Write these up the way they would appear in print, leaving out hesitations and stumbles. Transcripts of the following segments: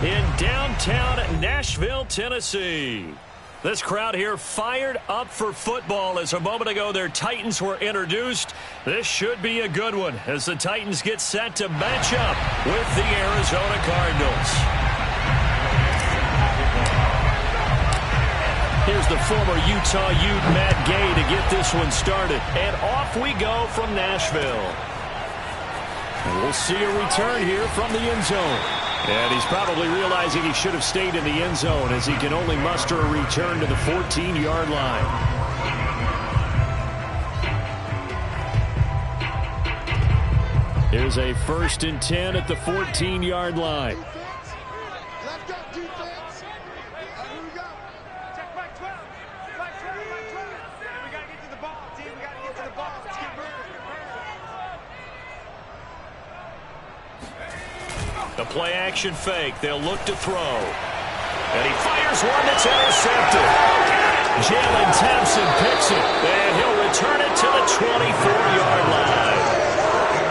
in downtown Nashville, Tennessee. This crowd here fired up for football as a moment ago their Titans were introduced. This should be a good one as the Titans get set to match up with the Arizona Cardinals. Here's the former Utah Ute Matt Gay to get this one started. And off we go from Nashville. And we'll see a return here from the end zone. And he's probably realizing he should have stayed in the end zone as he can only muster a return to the 14-yard line. Here's a 1st and 10 at the 14-yard line. Let's go, defense. Here we go. Check back 12. Back 12, back 12. We got to get to the ball, team. We got to get to the ball. Let's get moving. The play-action fake. They'll look to throw. And he fires one that's intercepted. Jalen Thompson picks it. And he'll return it to the 24-yard line.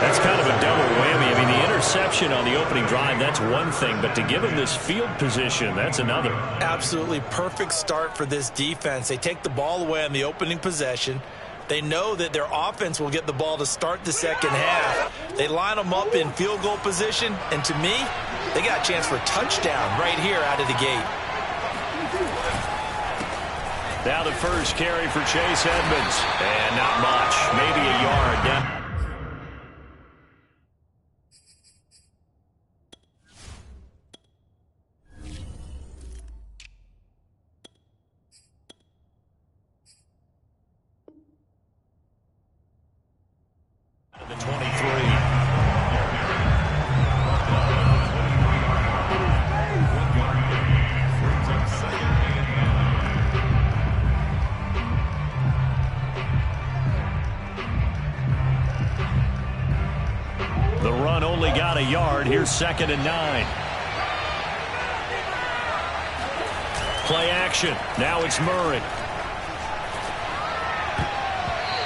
That's kind of a double whammy. I mean, the interception on the opening drive, that's one thing. But to give him this field position, that's another. Absolutely perfect start for this defense. They take the ball away on the opening possession. They know that their offense will get the ball to start the second half. They line them up in field goal position, and to me, they got a chance for a touchdown right here out of the gate. Now the first carry for Chase Edmonds. And not much, maybe a yard down. The 23. The run only got a yard. Here's 2nd and 9. Play action. Now it's Murray.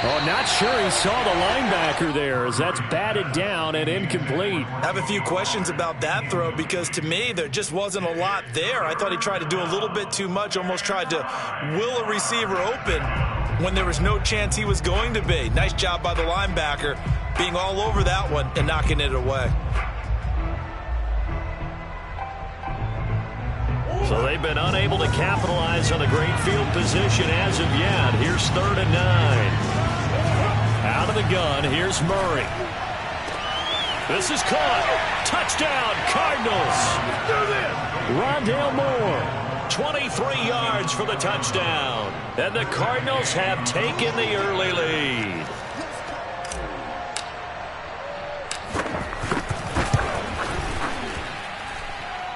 Oh, not sure he saw the linebacker there as that's batted down and incomplete. I have a few questions about that throw because to me there just wasn't a lot there. I thought he tried to do a little bit too much, almost tried to will a receiver open when there was no chance he was going to be. Nice job by the linebacker being all over that one and knocking it away. So they've been unable to capitalize on the great field position as of yet. Here's 3rd and 9. Out of the gun, here's Murray. This is caught. Touchdown, Cardinals. Rondale Moore, 23 yards for the touchdown. And the Cardinals have taken the early lead.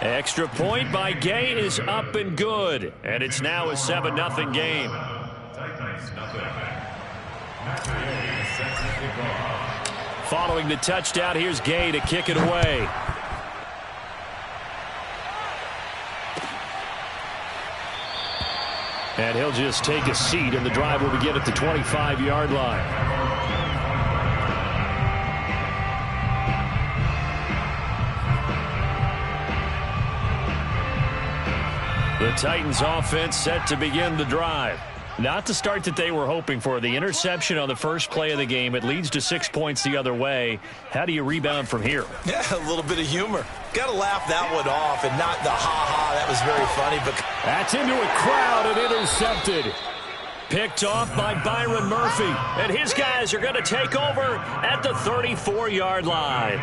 Extra point by Gay is up and good. And it's now a 7-0 game. Following the touchdown, here's Gay to kick it away. And he'll just take a seat, and the drive will begin at the 25-yard line. The Titans offense set to begin the drive. Not the start that they were hoping for. The interception on the first play of the game. It leads to 6 points the other way. How do you rebound from here? Yeah, a little bit of humor. Got to laugh that one off and not the ha-ha. That was very funny. But that's into a crowd and intercepted. Picked off by Byron Murphy. And his guys are going to take over at the 34-yard line.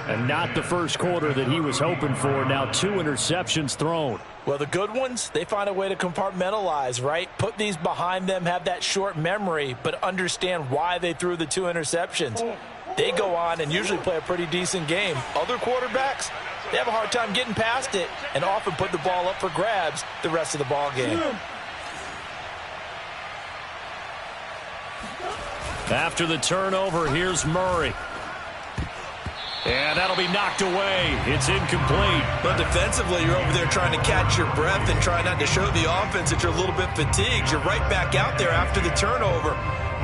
And not the first quarter that he was hoping for. Now 2 interceptions thrown. Well, the good ones, they find a way to compartmentalize, right? Put these behind them, have that short memory, but understand why they threw the 2 interceptions. They go on and usually play a pretty decent game. Other quarterbacks, they have a hard time getting past it and often put the ball up for grabs the rest of the ball game. After the turnover, here's Murray. And that'll be knocked away. It's incomplete. But defensively, you're over there trying to catch your breath and try not to show the offense that you're a little bit fatigued. You're right back out there after the turnover.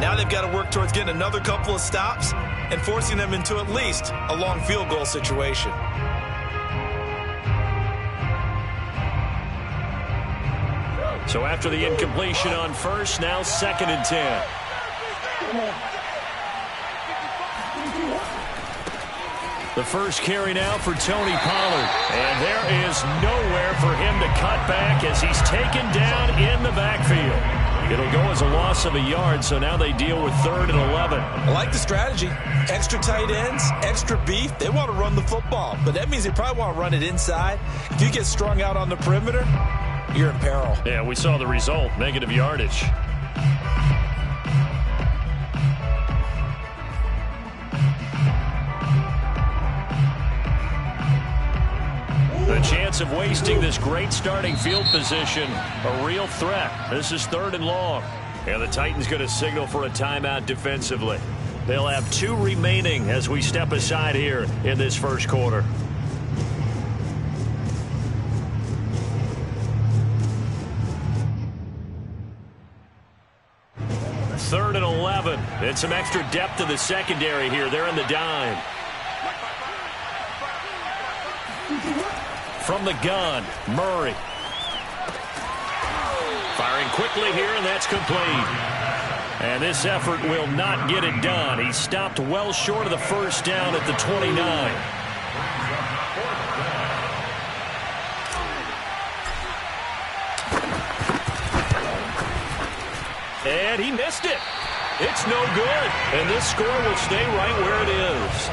Now they've got to work towards getting another couple of stops and forcing them into at least a long field goal situation. So after the incompletion on first, now 2nd and 10. The first carry now for Tony Pollard. And there is nowhere for him to cut back as he's taken down in the backfield. It'll go as a loss of a yard, so now they deal with 3rd and 11. I like the strategy. Extra tight ends, extra beef. They want to run the football, but that means they probably want to run it inside. If you get strung out on the perimeter, you're in peril. Yeah, we saw the result, negative yardage. The chance of wasting this great starting field position, a real threat. This is 3rd and long. And the Titans going to signal for a timeout defensively. They'll have 2 remaining as we step aside here in this first quarter. Third and 11. And some extra depth to the secondary here. They're in the dime. From the gun, Murray. Firing quickly here, and that's complete. And this effort will not get it done. He stopped well short of the first down at the 29. And he missed it. It's no good. And this score will stay right where it is.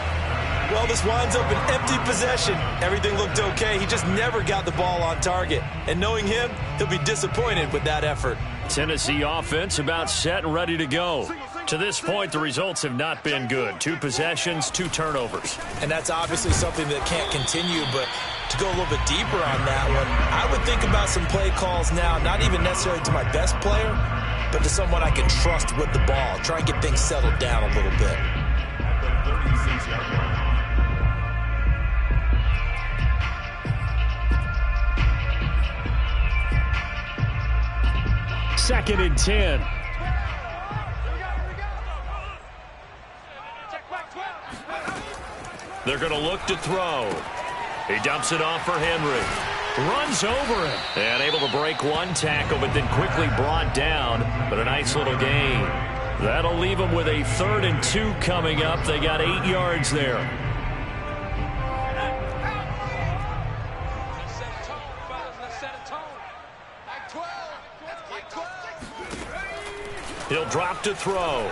Well, this winds up an empty possession. Everything looked okay. He just never got the ball on target. And knowing him, he'll be disappointed with that effort. Tennessee offense about set and ready to go. To this point, the results have not been good. 2 possessions, 2 turnovers. And that's obviously something that can't continue, but to go a little bit deeper on that one, I would think about some play calls now, not even necessarily to my best player, but to someone I can trust with the ball. Try and get things settled down a little bit. Second and 10. They're going to look to throw. He dumps it off for Henry. Runs over him. And able to break 1 tackle, but then quickly brought down. But a nice little gain. That'll leave them with a 3rd and 2 coming up. They got 8 yards there. He'll drop to throw.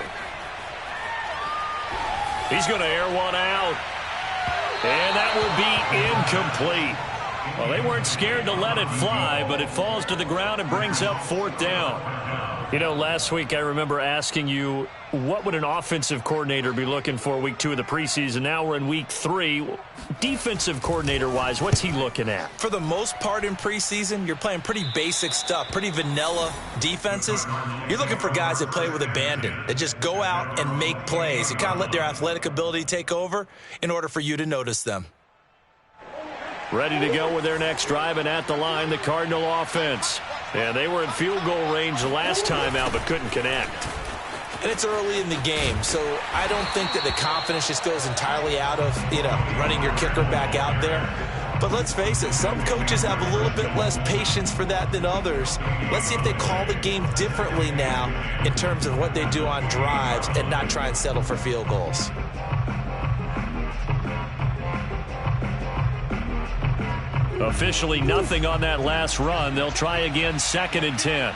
He's going to air one out. And that will be incomplete. Well, they weren't scared to let it fly, but it falls to the ground and brings up 4th down. You know, last week I remember asking you, what would an offensive coordinator be looking for week 2 of the preseason? Now we're in week 3. Defensive coordinator-wise, what's he looking at? For the most part in preseason, you're playing pretty basic stuff, pretty vanilla defenses. You're looking for guys that play with abandon, that just go out and make plays. You kind of let their athletic ability take over in order for you to notice them. Ready to go with their next drive, and at the line, the Cardinal offense. Yeah, they were in field goal range the last time out, but couldn't connect. And it's early in the game, so I don't think that the confidence just goes entirely out of, running your kicker back out there. But let's face it, some coaches have a little bit less patience for that than others. Let's see if they call the game differently now in terms of what they do on drives and not try and settle for field goals. Officially nothing on that last run. They'll try again, 2nd and 10.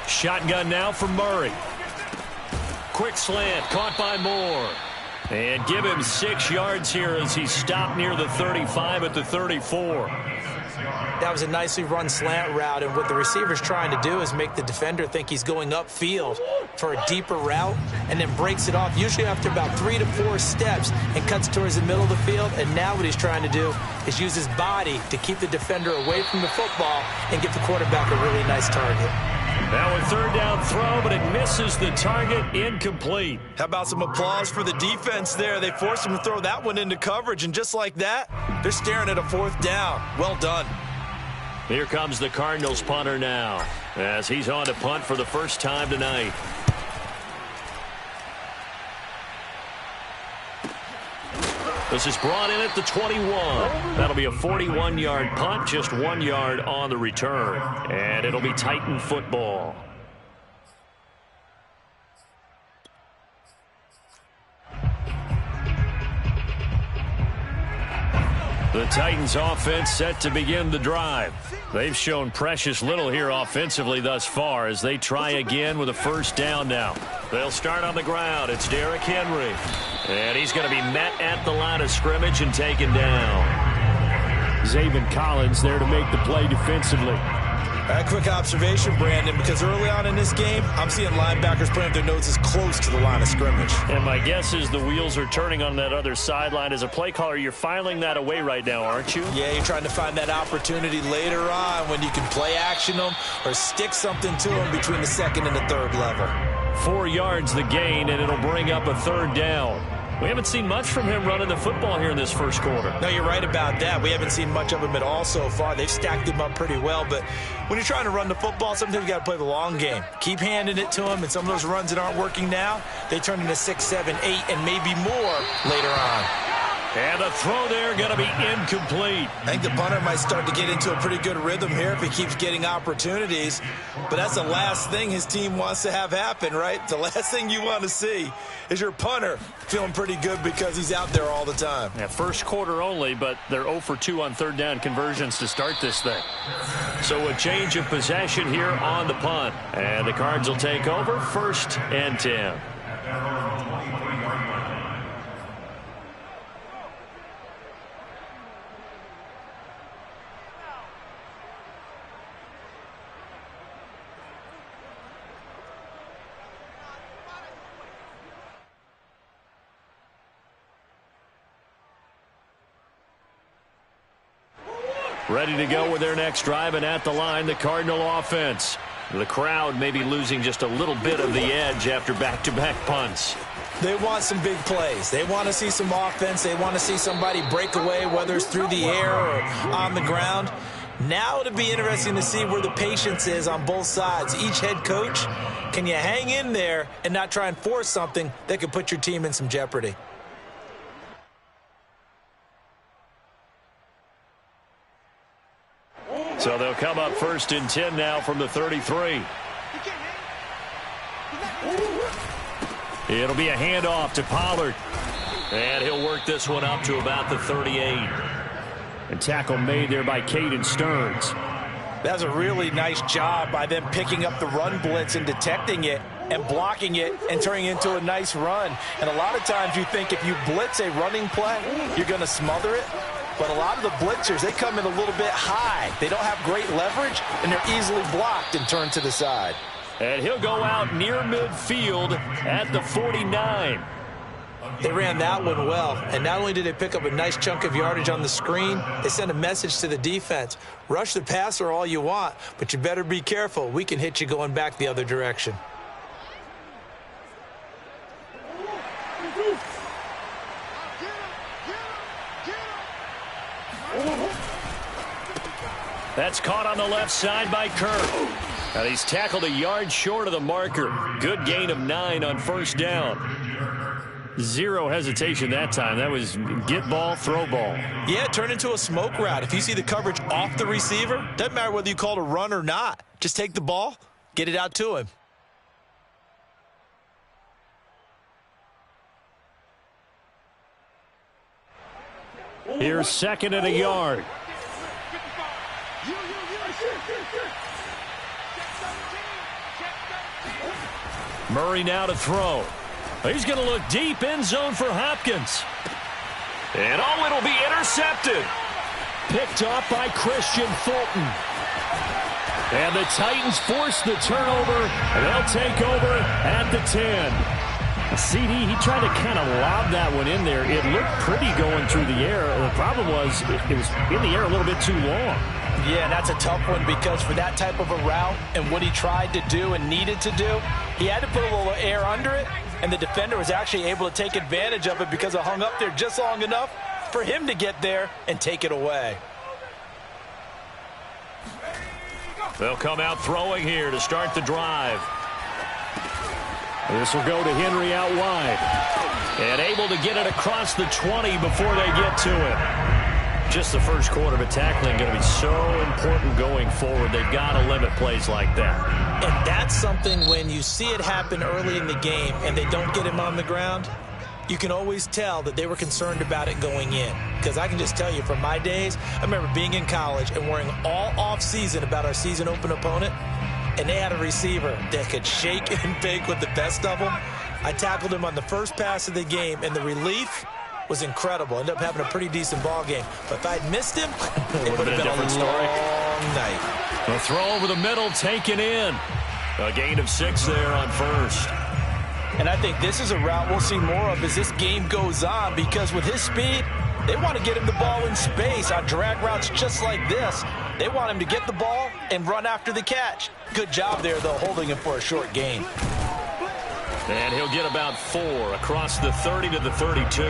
Shotgun now for Murray. Quick slant, caught by Moore. And give him 6 yards here as he stopped near the 35 at the 34. That was a nicely run slant route, and what the receiver's trying to do is make the defender think he's going upfield for a deeper route and then breaks it off, usually after about 3 to 4 steps, and cuts towards the middle of the field. And now what he's trying to do is use his body to keep the defender away from the football and give the quarterback a really nice target. Now a 3rd down throw, but it misses the target, incomplete. How about some applause for the defense there? They forced him to throw that one into coverage, and just like that, they're staring at a 4th down. Well done. Here comes the Cardinals punter now, as he's on to punt for the first time tonight. This is brought in at the 21. That'll be a 41-yard punt, just 1 yard on the return. And it'll be Titan football. The Titans offense set to begin the drive. They've shown precious little here offensively thus far as they try again with a first down now. They'll start on the ground. It's Derrick Henry. And he's going to be met at the line of scrimmage and taken down. Zaven Collins there to make the play defensively. A quick observation, Brandon, because early on in this game, I'm seeing linebackers putting their noses close to the line of scrimmage. And my guess is the wheels are turning on that other sideline. As a play caller, you're filing that away right now, aren't you? Yeah, you're trying to find that opportunity later on when you can play action them or stick something to them between the second and the third level. 4 yards the gain, and it'll bring up a third down. We haven't seen much from him running the football here in this first quarter. No, you're right about that. We haven't seen much of him at all so far. They've stacked him up pretty well, but when you're trying to run the football, sometimes you got to play the long game. Keep handing it to him, and some of those runs that aren't working now, they turn into 6, 7, 8, and maybe more later on. And the throw there going to be incomplete. I think the punter might start to get into a pretty good rhythm here if he keeps getting opportunities. But that's the last thing his team wants to have happen, right? The last thing you want to see is your punter feeling pretty good because he's out there all the time. Yeah, first quarter only, but they're 0 for 2 on third down conversions to start this thing. So a change of possession here on the punt. And the Cards will take over 1st and 10. Ready to go with their next drive, and at the line, the Cardinal offense. The crowd may be losing just a little bit of the edge after back-to-back punts. They want some big plays. They want to see some offense. They want to see somebody break away, whether it's through the air or on the ground. Now it'll be interesting to see where the patience is on both sides. Each head coach, can you hang in there and not try and force something that could put your team in some jeopardy? So they'll come up 1st and 10 now from the 33. It'll be a handoff to Pollard. And he'll work this one up to about the 38. A tackle made there by Caden Stearns. That's a really nice job by them picking up the run blitz and detecting it and blocking it and turning it into a nice run. And a lot of times you think if you blitz a running play, you're going to smother it. But a lot of the blitzers, they come in a little bit high. They don't have great leverage, and they're easily blocked and turned to the side. And he'll go out near midfield at the 49. They ran that one well, and not only did they pick up a nice chunk of yardage on the screen, they sent a message to the defense. Rush the passer all you want, but you better be careful. We can hit you going back the other direction. That's caught on the left side by Kirk. And he's tackled a yard short of the marker. Good gain of 9 on first down. Zero hesitation that time. That was get ball, throw ball. Yeah, turn into a smoke route. If you see the coverage off the receiver, doesn't matter whether you call it a run or not. Just take the ball, get it out to him. Here's 2nd and a yard. Murray now to throw. He's going to look deep, end zone for Hopkins. And it'll be intercepted. Picked off by Christian Fulton. And the Titans force the turnover, and they'll take over at the 10. CD, he tried to kind of lob that one in there. It looked pretty going through the air. The problem was it was in the air a little bit too long. Yeah, that's a tough one because for that type of a route and what he tried to do and needed to do, he had to put a little air under it, and the defender was actually able to take advantage of it because it hung up there just long enough for him to get there and take it away. They'll come out throwing here to start the drive. This will go to Henry out wide. And able to get it across the 20 before they get to it. Just the first quarter, but tackling going to be so important going forward. They've got to limit plays like that. And that's something when you see it happen early in the game and they don't get him on the ground, you can always tell that they were concerned about it going in. Because I can just tell you from my days, I remember being in college and worrying all off-season about our season open opponent, and they had a receiver that could shake and bake with the best of them. I tackled him on the first pass of the game, and the relief was incredible. Ended up having a pretty decent ball game. But if I'd missed him, it would have been a long night. A throw over the middle, taken in. A gain of 6 there on first. And I think this is a route we'll see more of as this game goes on, because with his speed, they want to get him the ball in space on drag routes just like this. They want him to get the ball and run after the catch. Good job there, though, holding him for a short gain. And he'll get about 4 across the 30 to the 32.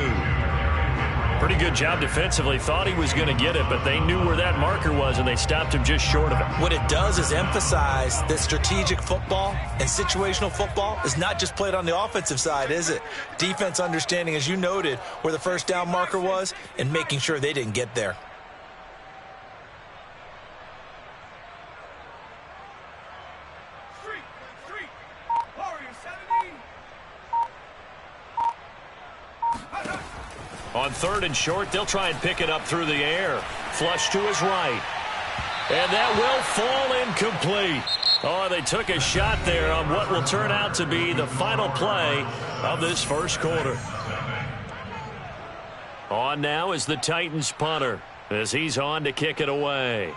Pretty good job defensively. Thought he was going to get it, but they knew where that marker was, and they stopped him just short of it. What it does is emphasize that strategic football and situational football is not just played on the offensive side, is it? Defense understanding, as you noted, where the first down marker was and making sure they didn't get there. On 3rd and short, they'll try and pick it up through the air. Flush to his right. And that will fall incomplete. Oh, they took a shot there on what will turn out to be the final play of this first quarter. On now is the Titans punter as he's on to kick it away.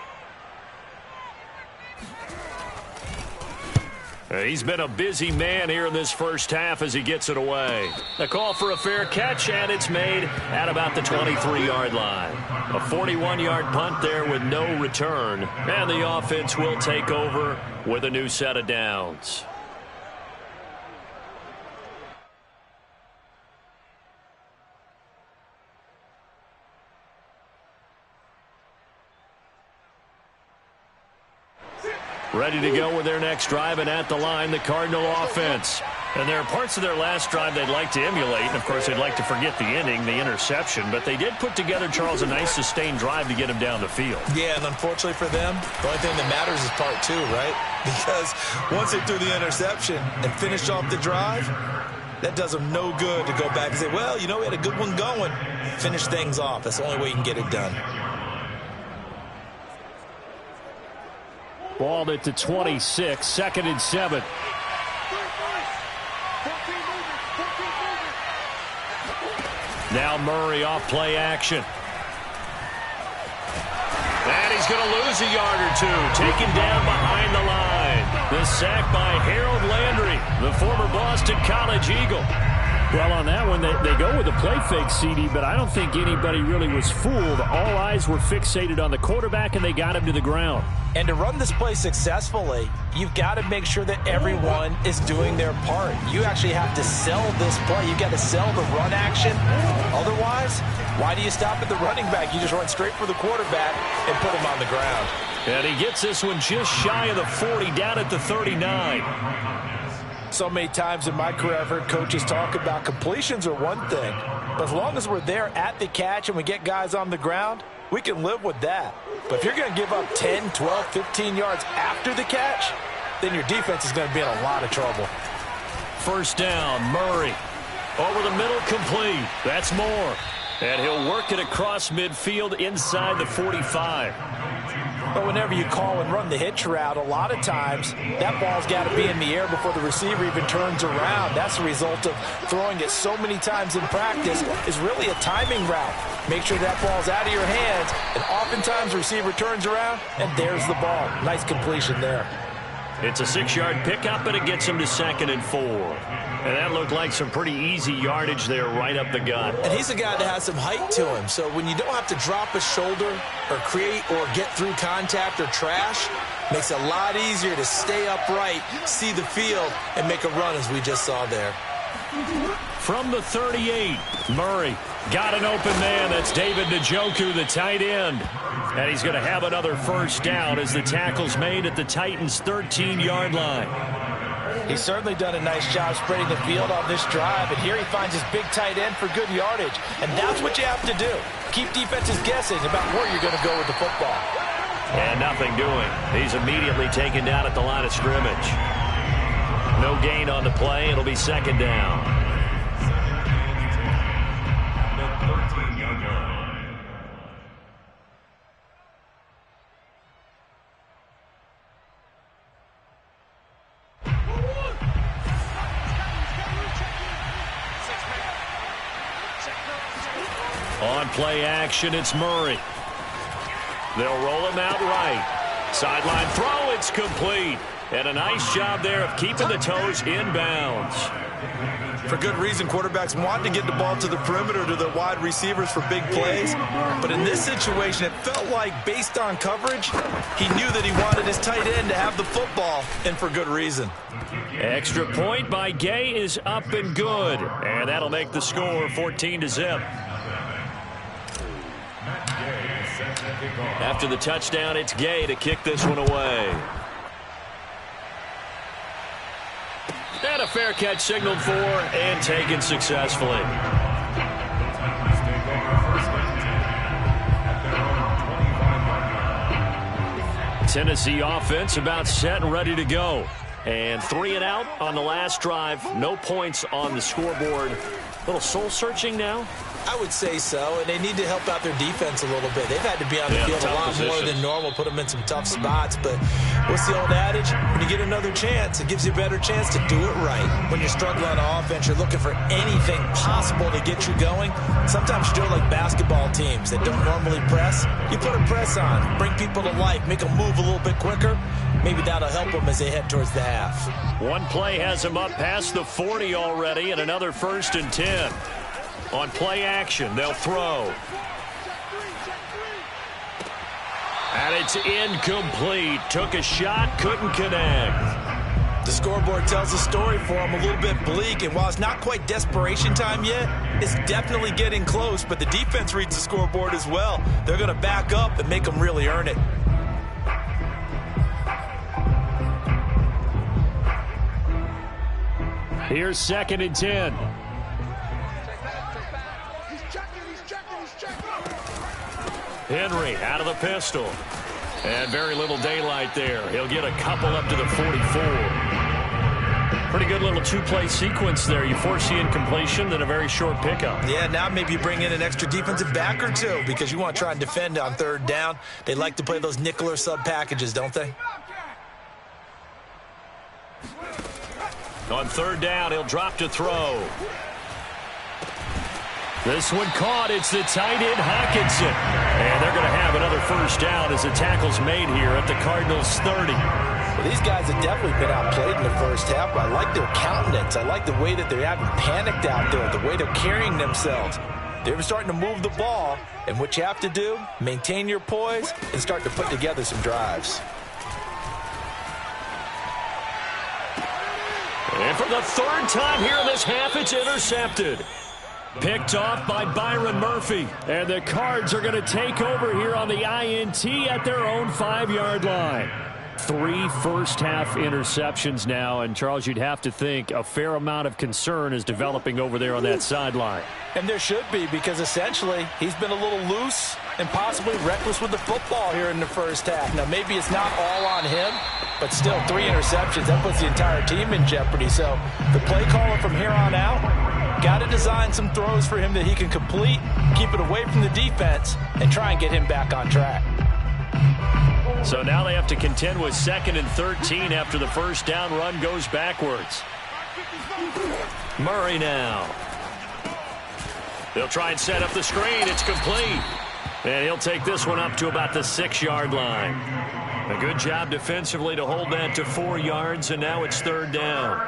He's been a busy man here in this first half as he gets it away. The call for a fair catch, and it's made at about the 23-yard line. A 41-yard punt there with no return, and the offense will take over with a new set of downs. Ready to go with their next drive, and at the line, the Cardinal offense. And there are parts of their last drive they'd like to emulate, and of course they'd like to forget the inning, the interception, but they did put together, Charles, a nice sustained drive to get him down the field. Yeah, and unfortunately for them, the only thing that matters is part 2, right? Because once they threw the interception and finished off the drive, that does them no good to go back and say, well, you know, we had a good one going. Finish things off. That's the only way you can get it done. Balled it to 26, 2nd and 7. Now Murray off play action. And he's going to lose a yard or 2. Taken down behind the line. The sack by Harold Landry, the former Boston College Eagle. Well, on that one, they go with a play fake, CD, but I don't think anybody really was fooled. All eyes were fixated on the quarterback, and they got him to the ground. And to run this play successfully, you've got to make sure that everyone is doing their part. You actually have to sell this play. You've got to sell the run action. Otherwise, why do you stop at the running back? You just run straight for the quarterback and put him on the ground. And he gets this one just shy of the 40, down at the 39. So many times in my career, I've heard coaches talk about completions are one thing, but as long as we're there at the catch and we get guys on the ground, we can live with that. But if you're going to give up 10, 12, 15 yards after the catch, then your defense is going to be in a lot of trouble. First down, Murray. Over the middle, complete. That's Moore. And he'll work it across midfield inside the 45. But whenever you call and run the hitch route, a lot of times that ball's got to be in the air before the receiver even turns around. That's the result of throwing it so many times in practice is really a timing route. Make sure that ball's out of your hands, and oftentimes the receiver turns around, and there's the ball. Nice completion there. It's a 6-yard pickup, but it gets him to 2nd and 4. And that looked like some pretty easy yardage there right up the gut. And he's a guy that has some height to him. So when you don't have to drop a shoulder or create or get through contact or trash, makes it a lot easier to stay upright, see the field, and make a run as we just saw there. From the 38, Murray got an open man. That's David Njoku, the tight end. And he's going to have another first down as the tackle's made at the Titans' 13-yard line. He's certainly done a nice job spreading the field on this drive, and here he finds his big tight end for good yardage. And that's what you have to do. Keep defenses guessing about where you're going to go with the football. And nothing doing. He's immediately taken down at the line of scrimmage. No gain on the play. It'll be second down. On play action, it's Murray. They'll roll him out right. Sideline throw, it's complete. And a nice job there of keeping the toes inbounds. For good reason, quarterbacks want to get the ball to the perimeter to their wide receivers for big plays. But in this situation, it felt like, based on coverage, he knew that he wanted his tight end to have the football, and for good reason. Extra point by Gay is up and good. And that'll make the score 14-0. After the touchdown, it's Gay to kick this one away. And a fair catch signaled for and taken successfully. Tennessee offense about set and ready to go. And 3 and out on the last drive. No points on the scoreboard. A little soul-searching now? I would say so, and they need to help out their defense a little bit. They've had to be on the field a lot more than normal, put them in some tough spots. But what's the old adage? When you get another chance, it gives you a better chance to do it right. When you're struggling on offense, you're looking for anything possible to get you going. Sometimes you do it like basketball teams that don't normally press. You put a press on, bring people to life, make them move a little bit quicker. Maybe that'll help them as they head towards the half. One play has them up past the 40 already, and another 1st and 10. On play action, they'll throw. And it's incomplete. Took a shot, couldn't connect. The scoreboard tells the story for him, a little bit bleak. And while it's not quite desperation time yet, it's definitely getting close. But the defense reads the scoreboard as well. They're going to back up and make them really earn it. Here's 2nd and 10. Henry out of the pistol. And very little daylight there. He'll get a couple up to the 44. Pretty good little 2-play sequence there. You force the incompletion, then a very short pickup. Yeah, now maybe you bring in an extra defensive back or two because you want to try and defend on 3rd down. They like to play those nickel or sub packages, don't they? On 3rd down, he'll drop to throw. This one caught. It's the tight end, Hockenson. And they're going to have another 1st down as the tackle's made here at the Cardinals' 30. Well, these guys have definitely been outplayed in the first half, but I like their countenance. I like the way that they haven't panicked out there, the way they're carrying themselves. They're starting to move the ball, and what you have to do, maintain your poise and start to put together some drives. And for the 3rd time here in this half, it's intercepted. Picked off by Byron Murphy. And the Cards are going to take over here on the INT at their own 5-yard line. 3 first-half interceptions now. And, Charles, you'd have to think a fair amount of concern is developing over there on that sideline. And there should be, because essentially he's been a little loose and possibly reckless with the football here in the first half. Now, maybe it's not all on him, but still 3 interceptions. That puts the entire team in jeopardy. So the play caller from here on out, got to design some throws for him that he can complete, keep it away from the defense, and try and get him back on track. So now they have to contend with 2nd and 13 after the 1st down run goes backwards. Murray now. They'll try and set up the screen. It's complete. And he'll take this one up to about the 6-yard line. A good job defensively to hold that to 4 yards, and now it's 3rd down.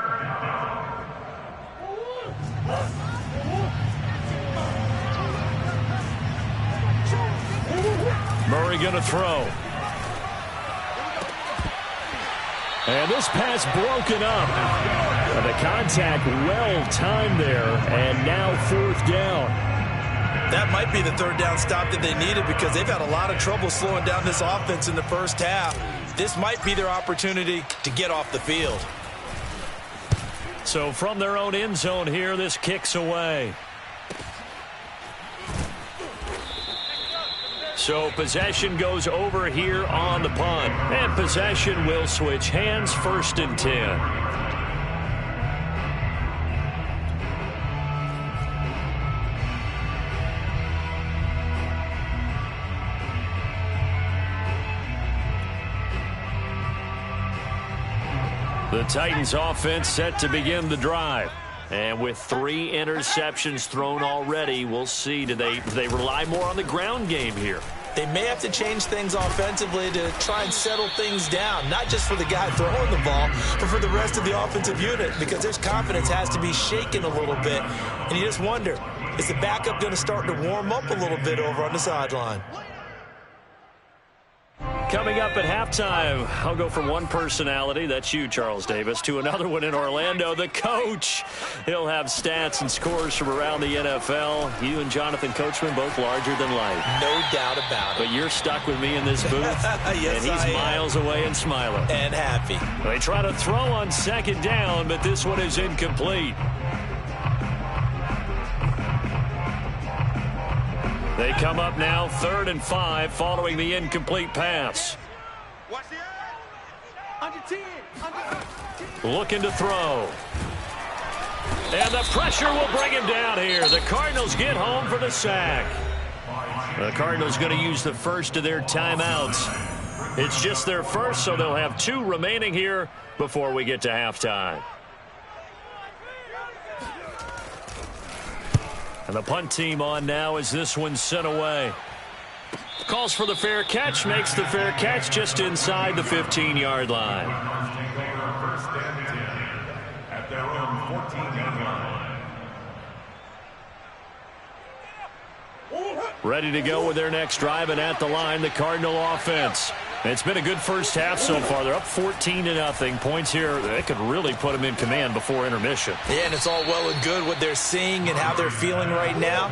Murray going to throw. And this pass broken up. And the contact well timed there, and now 4th down. That might be the 3rd down stop that they needed because they've had a lot of trouble slowing down this offense in the first half. This might be their opportunity to get off the field. So from their own end zone here, this kicks away. So possession goes over here on the punt. And possession will switch hands, 1st and 10. The Titans offense set to begin the drive. And with 3 interceptions thrown already, we'll see. Do they rely more on the ground game here? They may have to change things offensively to try and settle things down, not just for the guy throwing the ball, but for the rest of the offensive unit, because their confidence has to be shaken a little bit. And you just wonder, is the backup going to start to warm up a little bit over on the sideline? Coming up at halftime, I'll go from one personality, that's you, Charles Davis, to another one in Orlando, the coach. He'll have stats and scores from around the NFL. You and Jonathan Coachman, both larger than life. No doubt about it. But you're stuck with me in this booth, yes, and he's miles away and smiling. And happy. They try to throw on 2nd down, but this one is incomplete. They come up now 3rd and 5 following the incomplete pass. Watch the under 10. Looking to throw. And the pressure will bring him down here. The Cardinals get home for the sack. The Cardinals going to use the first of their timeouts. It's just their first, so they'll have 2 remaining here before we get to halftime. And the punt team on now as this one's sent away. Calls for the fair catch, makes the fair catch just inside the 15-yard line. At their own 14-yard line. Ready to go with their next drive, and at the line, the Cardinal offense. It's been a good first half so far. They're up 14-0. Points here, they could really put them in command before intermission. Yeah, and it's all well and good what they're seeing and how they're feeling right now.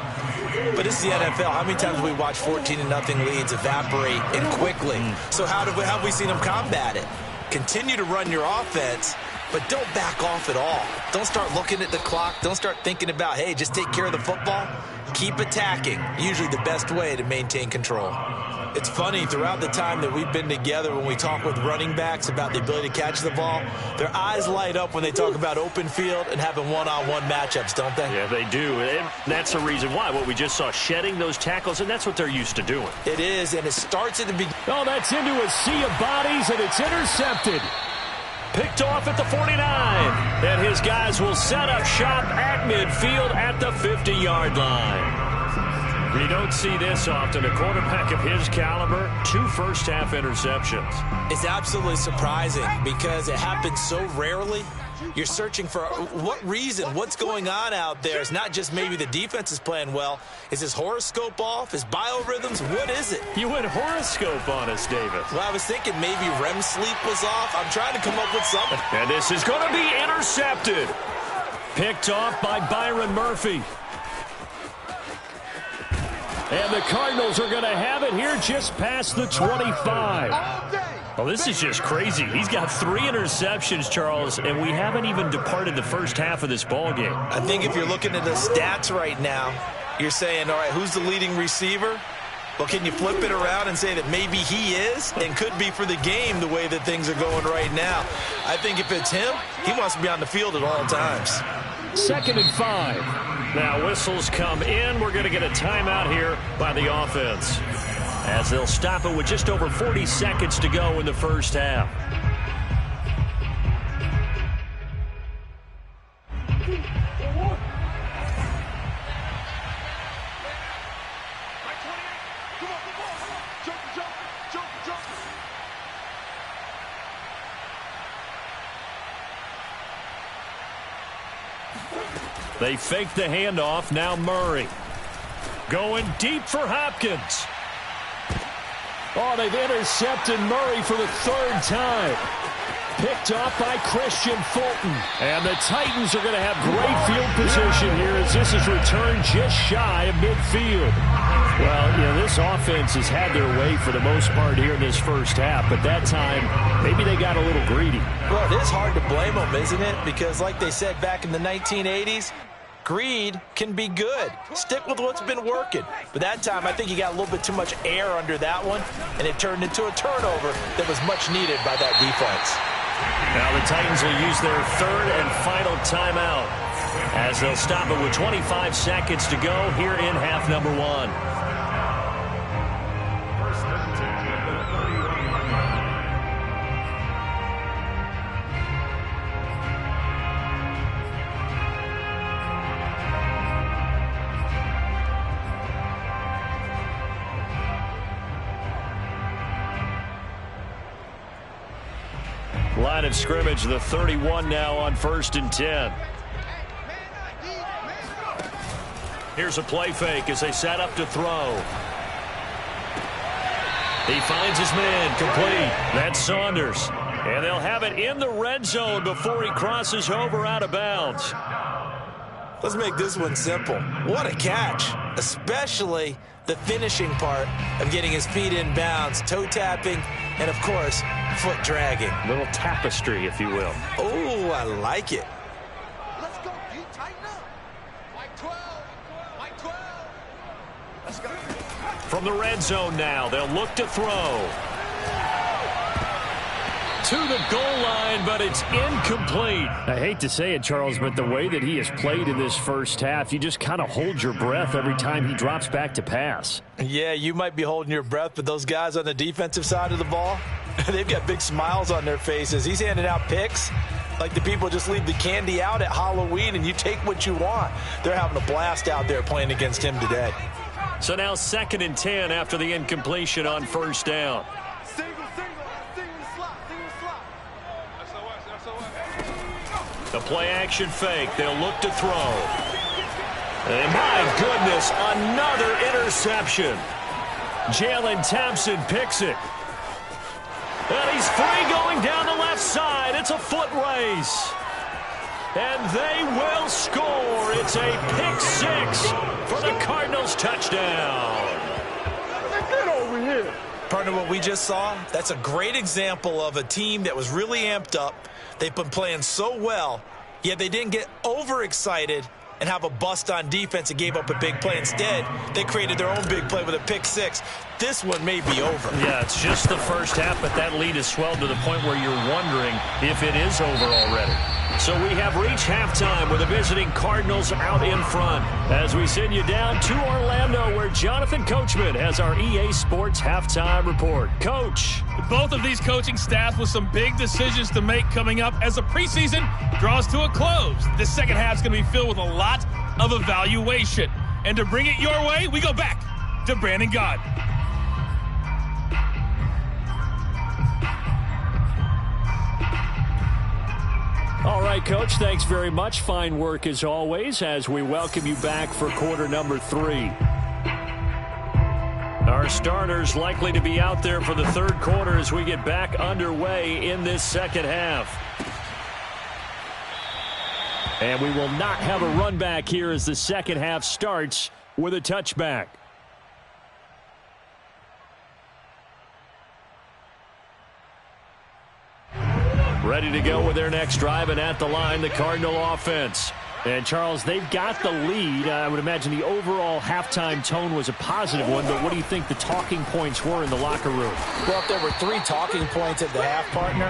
But it's the NFL. How many times have we watched 14-0 leads evaporate and quickly? So how have we seen them combat it? Continue to run your offense, but don't back off at all. Don't start looking at the clock. Don't start thinking about, hey, just take care of the football. Keep attacking. Usually the best way to maintain control. It's funny, throughout the time that we've been together, when we talk with running backs about the ability to catch the ball, their eyes light up when they talk about open field and having one-on-one matchups, don't they? Yeah, they do. And that's the reason why. What we just saw, shedding those tackles, and that's what they're used to doing. It is, and it starts at the beginning. Oh, that's into a sea of bodies, and it's intercepted. Picked off at the 49. And his guys will set up shop at midfield at the 50-yard line. You don't see this often. A quarterback of his caliber, 2 first-half interceptions. It's absolutely surprising because it happens so rarely. You're searching for what reason, what's going on out there. It's not just maybe the defense is playing well. Is his horoscope off? His biorhythms? What is it? You went horoscope on us, David. Well, I was thinking maybe REM sleep was off. I'm trying to come up with something. And this is going to be intercepted. Picked off by Byron Murphy. And the Cardinals are going to have it here just past the 25. Well, this is just crazy. He's got 3 interceptions, Charles, and we haven't even departed the first half of this ball game. I think if you're looking at the stats right now, you're saying, all right, who's the leading receiver? Well, can you flip it around and say that maybe he is and could be for the game the way that things are going right now? I think if it's him, he wants to be on the field at all times. 2nd and 5. Now whistles come in. We're going to get a timeout here by the offense, as they'll stop it with just over 40 seconds to go in the first half. They fake the handoff. Now Murray going deep for Hopkins. Oh, they've intercepted Murray for the 3rd time. Picked off by Christian Fulton. And the Titans are going to have great field position here as this is returned just shy of midfield. Well, you know, this offense has had their way for the most part here in this first half, but that time, maybe they got a little greedy. Well, it is hard to blame them, isn't it? Because like they said back in the 1980s, greed can be good. Stick with what's been working. But that time, I think you got a little bit too much air under that one, and it turned into a turnover that was much needed by that defense. Now the Titans will use their third and final timeout as they'll stop it with 25 seconds to go here in half number one. Line of scrimmage, the 31 now on 1st and 10. Here's a play fake as they set up to throw. He finds his man, complete. That's Saunders. And they'll have it in the red zone before he crosses over out of bounds. Let's make this one simple. What a catch, especially the finishing part of getting his feet in bounds, toe tapping, and of course, foot dragging. Little tapestry, if you will. Oh, I like it. Let's go, D. Tighten up. Mike 12. Mike 12. Let's go. From the red zone now, they'll look to throw. To the goal line, but it's incomplete. I hate to say it, Charles, but the way that he has played in this first half, you just kind of hold your breath every time he drops back to pass. Yeah, you might be holding your breath, but those guys on the defensive side of the ball, they've got big smiles on their faces. He's handing out picks like the people just leave the candy out at Halloween and you take what you want. They're having a blast out there playing against him today. So now 2nd and 10 after the incompletion on 1st down. The play-action fake. They'll look to throw. And my goodness, another interception. Jalen Thompson picks it. And he's free going down the left side. It's a foot race. And they will score. It's a pick six for the Cardinals touchdown. Get over here. Partner, what we just saw, that's a great example of a team that was really amped up. They've been playing so well, yet they didn't get overexcited and have a bust on defense and gave up a big play. Instead, they created their own big play with a pick six. This one may be over. Yeah, it's just the first half, but that lead has swelled to the point where you're wondering if it is over already. So we have reached halftime with the visiting Cardinals out in front as we send you down to Orlando where Jonathan Coachman has our EA Sports halftime report. Coach. Both of these coaching staffs with some big decisions to make coming up as the preseason draws to a close. This second half is going to be filled with a lot of evaluation. And to bring it your way, we go back to Brandon Gott. All right, Coach, thanks very much. Fine work as always as we welcome you back for quarter number 3. Our starters likely to be out there for the third quarter as we get back underway in this second half. And we will not have a run back here as the second half starts with a touchback. Ready to go with their next drive, and at the line, the Cardinal offense. And, Charles, they've got the lead. I would imagine the overall halftime tone was a positive one, but what do you think the talking points were in the locker room? Well, if there were 3 talking points at the half, partner,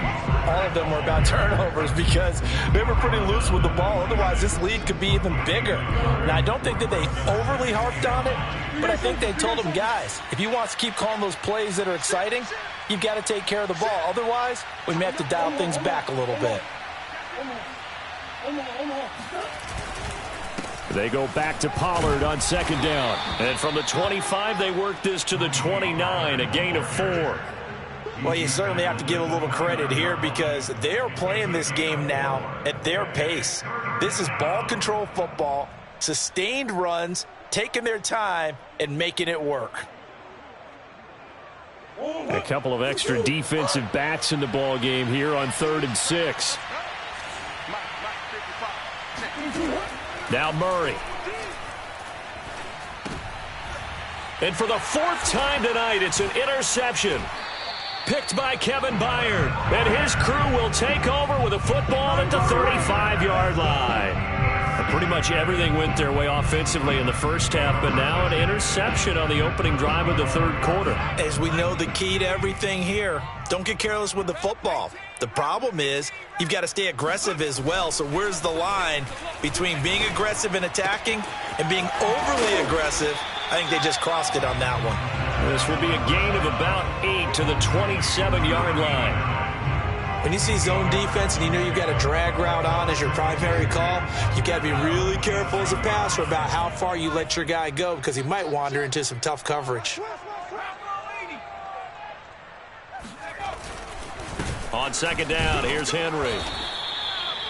all of them were about turnovers because they were pretty loose with the ball. Otherwise, this lead could be even bigger. Now, I don't think that they overly harped on it, but I think they told them, guys, if you want us to keep calling those plays that are exciting, you've got to take care of the ball. Otherwise, we may have to dial things back a little bit. They go back to Pollard on second down. And from the 25, they work this to the 29, a gain of 4. Well, you certainly have to give a little credit here because they're playing this game now at their pace. This is ball control football, sustained runs, taking their time, and making it work. A couple of extra defensive backs in the ball game here on 3rd and 6. Now Murray. And for the fourth time tonight, it's an interception. Picked by Kevin Byard. And his crew will take over with a football at the 35-yard line. And pretty much everything went their way offensively in the first half, but now an interception on the opening drive of the third quarter. As we know, the key to everything here, don't get careless with the football. The problem is you've got to stay aggressive as well. So where's the line between being aggressive and attacking and being overly aggressive? I think they just crossed it on that one. This will be a gain of about 8 to the 27-yard line. When you see zone defense and you know you've got a drag route on as your primary call, you've got to be really careful as a passer about how far you let your guy go because he might wander into some tough coverage. On second down, here's Henry.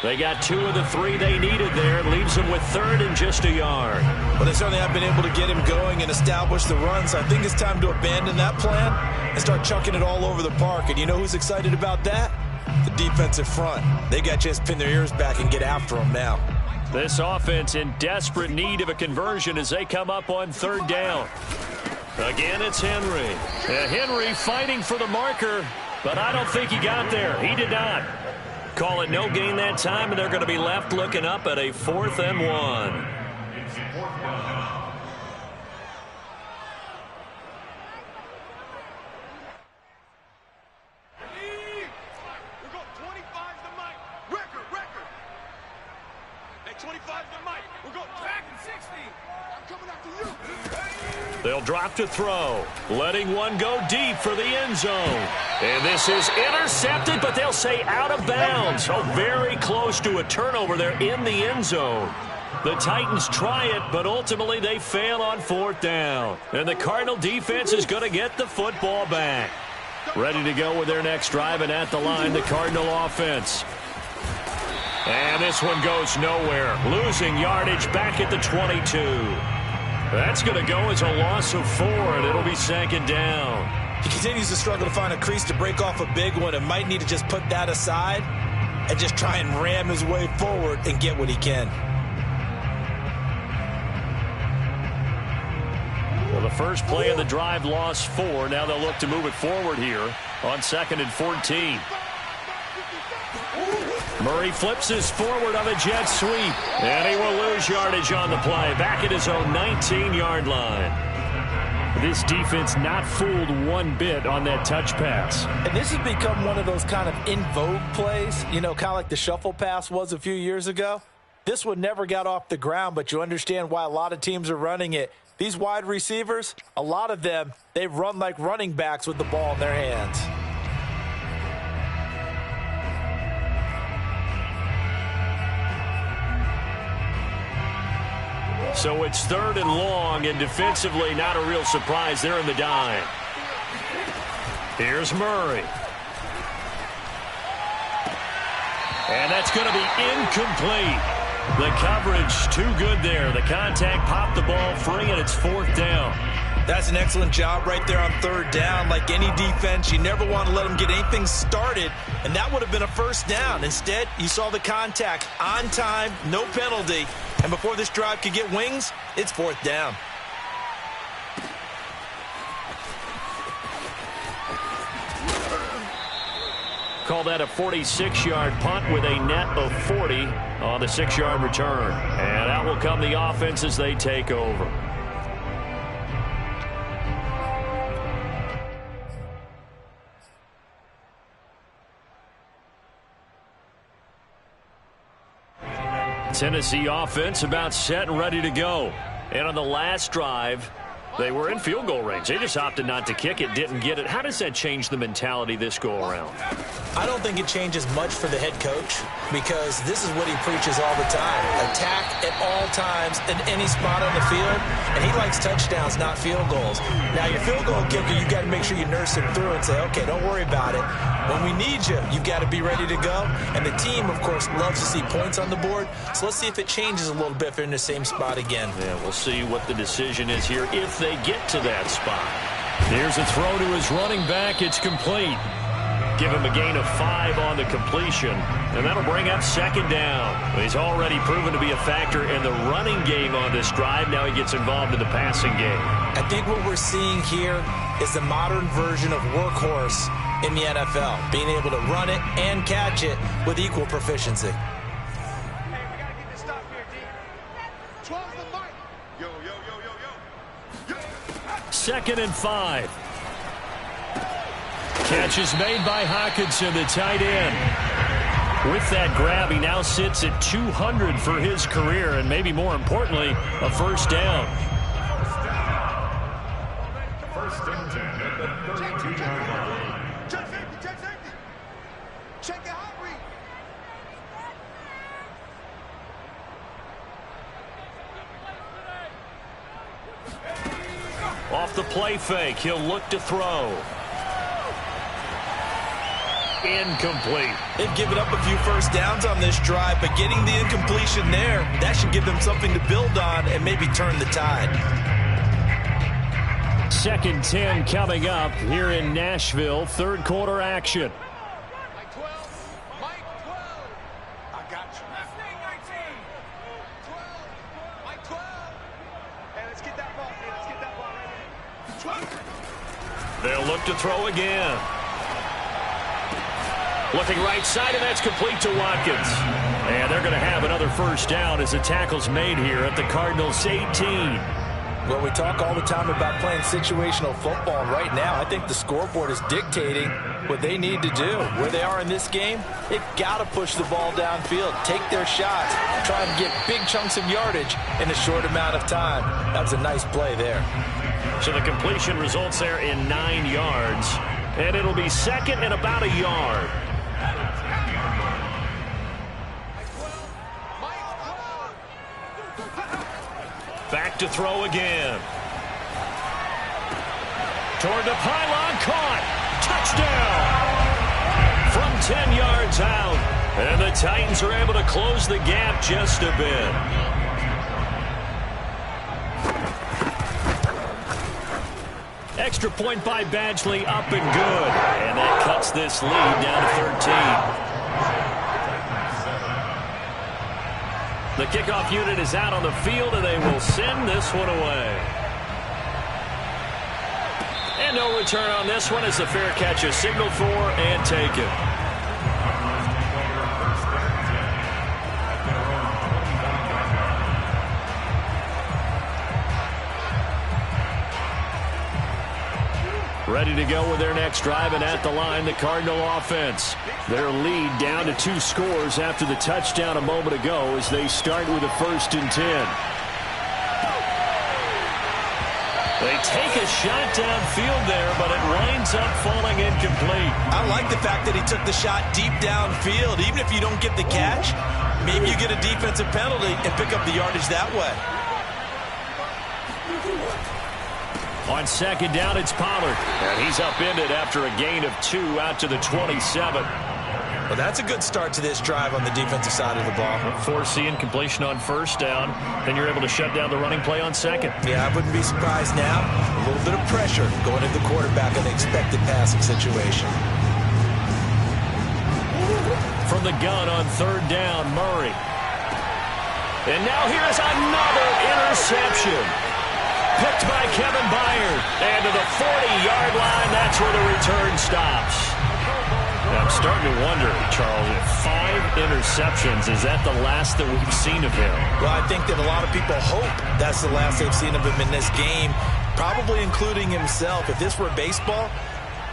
They got 2 of the 3 they needed there. Leaves them with third and just a yard. Well, they certainly have been able to get him going and establish the run, so I think it's time to abandon that plan and start chucking it all over the park. And you know who's excited about that? The defensive front. They got a chance to pin their ears back and get after them now. This offense in desperate need of a conversion as they come up on third down. Again, it's Henry. Henry fighting for the marker, but I don't think he got there. He did not. Call it no gain that time, and they're going to be left looking up at a 4th and 1. They'll drop to throw, letting one go deep for the end zone. And this is intercepted, but they'll say out of bounds. Oh, very close to a turnover there in the end zone. The Titans try it, but ultimately they fail on 4th down. And the Cardinal defense is going to get the football back. Ready to go with their next drive, and at the line, the Cardinal offense. And this one goes nowhere. Losing yardage back at the 22. That's going to go as a loss of 4, and it'll be 2nd down. He continues to struggle to find a crease to break off a big one and might need to just put that aside and just try and ram his way forward and get what he can. Well, the first play of the drive lost 4. Now they'll look to move it forward here on 2nd and 14. Murray flips his forward on a jet sweep, and he will lose yardage on the play, back at his own 19-yard line. This defense not fooled one bit on that touch pass. And this has become one of those kind of in vogue plays, you know, kind of like the shuffle pass was a few years ago. This one never got off the ground, but you understand why a lot of teams are running it. These wide receivers, a lot of them, they run like running backs with the ball in their hands. So it's 3rd and long, and defensively not a real surprise. They're in the dime. Here's Murray. And that's going to be incomplete. The coverage too good there. The contact popped the ball free, and it's 4th down. That's an excellent job right there on 3rd down. Like any defense, you never want to let them get anything started, and that would have been a 1st down. Instead, you saw the contact on time, no penalty, and before this drive could get wings, it's 4th down. Call that a 46-yard punt with a net of 40 on the 6-yard return. And out will come the offense as they take over. Tennessee offense about set and ready to go. And on the last drive, they were in field goal range. They just opted not to kick it, didn't get it. How does that change the mentality this go around? I don't think it changes much for the head coach because this is what he preaches all the time. Attack at all times in any spot on the field, and he likes touchdowns, not field goals. Now, your field goal kicker, you've got to make sure you nurse him through and say, okay, don't worry about it. When we need you, you've got to be ready to go. And the team, of course, loves to see points on the board. So let's see if it changes a little bit if they're in the same spot again. Yeah, we'll see what the decision is here if they get to that spot. Here's a throw to his running back. It's complete. Give him a gain of 5 on the completion, and that'll bring up second down. He's already proven to be a factor in the running game on this drive. Now he gets involved in the passing game. I think what we're seeing here is the modern version of workhorse in the NFL, being able to run it and catch it with equal proficiency. Hey, we got to get this stop here, D. 12's the mic. Yo, yo, yo, yo, yo. Second and 5. Catch is made by Hawkinson, the tight end. With that grab, he now sits at 200 for his career, and maybe more importantly, a first down. First and 10 at the 32-yard line. Check safety, check safety. Check the hot read. Off the play fake, he'll look to throw. Incomplete. They've given up a few first downs on this drive, but getting the incompletion there, that should give them something to build on and maybe turn the tide. Second 10 coming up here in Nashville. Third quarter action. Mike 12. Mike 12. I got you. 12. Mike 12. Hey, let's get that ball. Hey, let's get that ball right here. 12. They'll look to throw again. Looking right side, and that's complete to Watkins. And they're going to have another first down as the tackle's made here at the Cardinals' 18. Well, we talk all the time about playing situational football, and right now I think the scoreboard is dictating what they need to do. Where they are in this game, they've got to push the ball downfield, take their shots, try and get big chunks of yardage in a short amount of time. That was a nice play there. So the completion results there in 9 yards, and it'll be second and about a yard. Back to throw again. Toward the pylon, caught. Touchdown. From 10 yards out. And the Titans are able to close the gap just a bit. Extra point by Badgley, up and good. And that cuts this lead down to 13. The kickoff unit is out on the field, and they will send this one away. And no return on this one as the fair catch is signaled for and taken. Ready to go with their next drive, and at the line, the Cardinal offense. Their lead down to 2 scores after the touchdown a moment ago as they start with a 1st and 10. They take a shot downfield there, but it winds up falling incomplete. I like the fact that he took the shot deep downfield. Even if you don't get the catch, maybe you get a defensive penalty and pick up the yardage that way. On second down, it's Pollard. And he's upended after a gain of 2 out to the 27. Well, that's a good start to this drive on the defensive side of the ball. Force the incompletion on first down. Then you're able to shut down the running play on second. Yeah, I wouldn't be surprised now. A little bit of pressure going to the quarterback in the expected passing situation. From the gun on third down, Murray. And now here's another interception. Picked by Kevin Byard. And to the 40-yard line, that's where the return stops. I'm starting to wonder, Charles, if 5 interceptions, is that the last that we've seen of him? Well, I think that a lot of people hope that's the last they've seen of him in this game, probably including himself. If this were baseball,